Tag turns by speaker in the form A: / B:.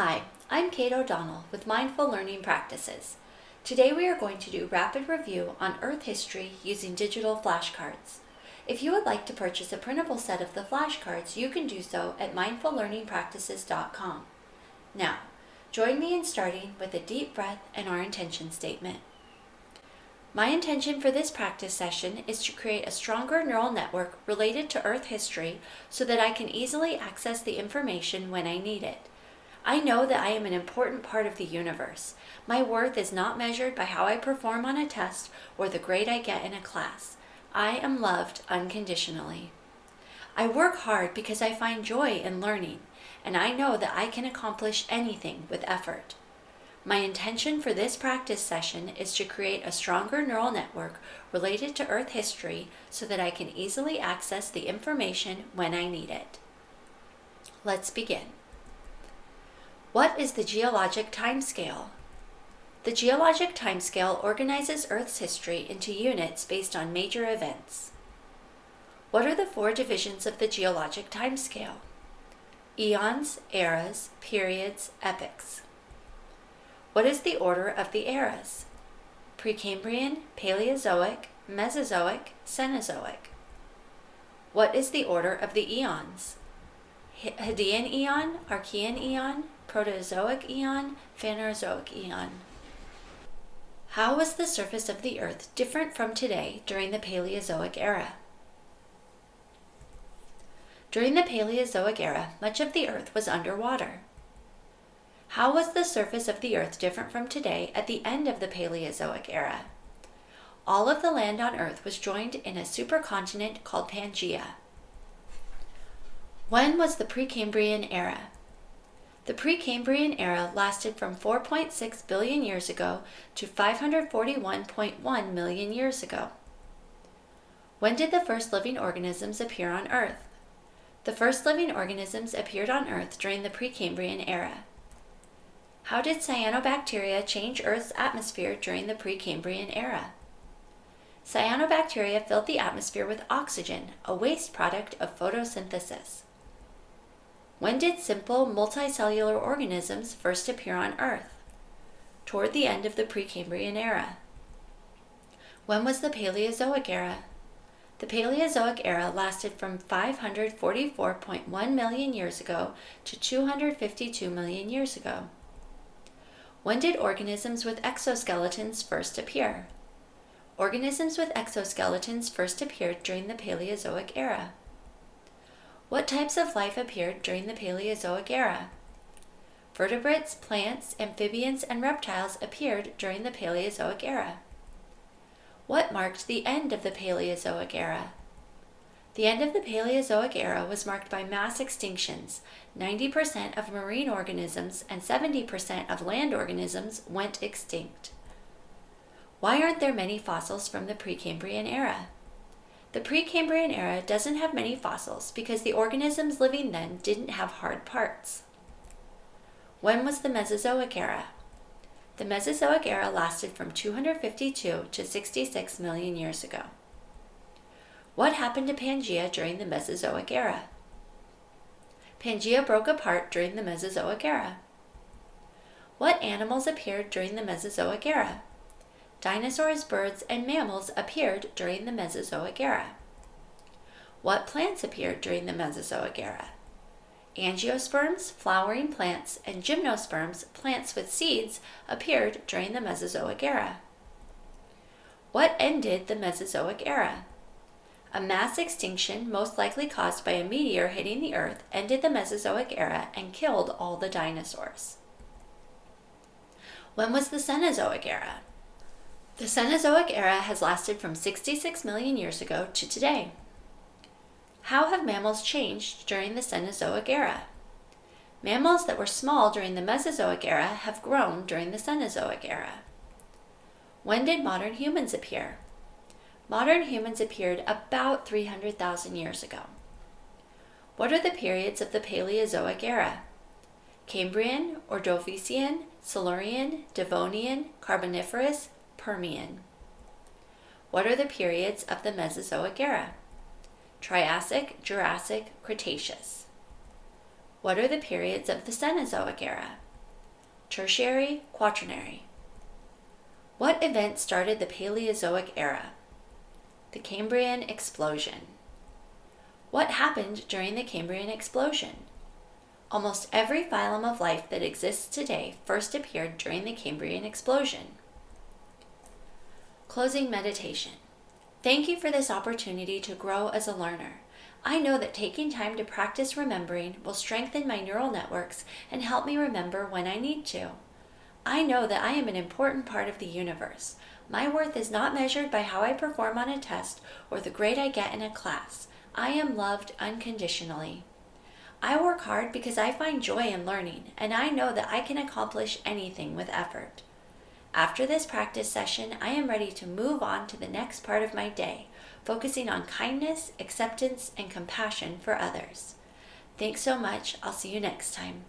A: Hi, I'm Kate O'Donnell with Mindful Learning Practices. Today we are going to do rapid review on Earth history using digital flashcards. If you would like to purchase a printable set of the flashcards, you can do so at mindfullearningpractices.com. Now, join me in starting with a deep breath and our intention statement. My intention for this practice session is to create a stronger neural network related to Earth history so that I can easily access the information when I need it. I know that I am an important part of the universe. My worth is not measured by how I perform on a test or the grade I get in a class. I am loved unconditionally. I work hard because I find joy in learning, and I know that I can accomplish anything with effort. My intention for this practice session is to create a stronger neural network related to Earth history so that I can easily access the information when I need it. Let's begin. What is the geologic timescale? The geologic timescale organizes Earth's history into units based on major events. What are the four divisions of the geologic timescale? Eons, eras, periods, epochs. What is the order of the eras? Precambrian, Paleozoic, Mesozoic, Cenozoic. What is the order of the eons? Hadean eon, Archean eon, Proterozoic eon, Phanerozoic eon. How was the surface of the Earth different from today during the Paleozoic era? During the Paleozoic era, much of the Earth was underwater. How was the surface of the Earth different from today at the end of the Paleozoic era? All of the land on Earth was joined in a supercontinent called Pangaea. When was the Precambrian era? The Precambrian era lasted from 4.6 billion years ago to 541.1 million years ago. When did the first living organisms appear on Earth? The first living organisms appeared on Earth during the Precambrian era. How did cyanobacteria change Earth's atmosphere during the Precambrian era? Cyanobacteria filled the atmosphere with oxygen, a waste product of photosynthesis. When did simple multicellular organisms first appear on Earth? Toward the end of the Precambrian era. When was the Paleozoic era? The Paleozoic era lasted from 544.1 million years ago to 252 million years ago. When did organisms with exoskeletons first appear? Organisms with exoskeletons first appeared during the Paleozoic era. What types of life appeared during the Paleozoic era? Vertebrates, plants, amphibians, and reptiles appeared during the Paleozoic era. What marked the end of the Paleozoic era? The end of the Paleozoic era was marked by mass extinctions. 90% of marine organisms and 70% of land organisms went extinct. Why aren't there many fossils from the Precambrian era? The Precambrian era doesn't have many fossils because the organisms living then didn't have hard parts. When was the Mesozoic era? The Mesozoic era lasted from 252 to 66 million years ago. What happened to Pangaea during the Mesozoic era? Pangaea broke apart during the Mesozoic era. What animals appeared during the Mesozoic era? Dinosaurs, birds, and mammals appeared during the Mesozoic era. What plants appeared during the Mesozoic era? Angiosperms, flowering plants, and gymnosperms, plants with seeds, appeared during the Mesozoic era. What ended the Mesozoic era? A mass extinction, most likely caused by a meteor hitting the Earth, ended the Mesozoic era and killed all the dinosaurs. When was the Cenozoic era? The Cenozoic era has lasted from 66 million years ago to today. How have mammals changed during the Cenozoic era? Mammals that were small during the Mesozoic era have grown during the Cenozoic era. When did modern humans appear? Modern humans appeared about 300,000 years ago. What are the periods of the Paleozoic era? Cambrian, Ordovician, Silurian, Devonian, Carboniferous, Permian. What are the periods of the Mesozoic era? Triassic, Jurassic, Cretaceous. What are the periods of the Cenozoic era? Tertiary, Quaternary. What event started the Paleozoic era? The Cambrian explosion. What happened during the Cambrian explosion? Almost every phylum of life that exists today first appeared during the Cambrian explosion. Closing meditation. Thank you for this opportunity to grow as a learner. I know that taking time to practice remembering will strengthen my neural networks and help me remember when I need to. I know that I am an important part of the universe. My worth is not measured by how I perform on a test or the grade I get in a class. I am loved unconditionally. I work hard because I find joy in learning, and I know that I can accomplish anything with effort. After this practice session, I am ready to move on to the next part of my day, focusing on kindness, acceptance, and compassion for others. Thanks so much. I'll see you next time.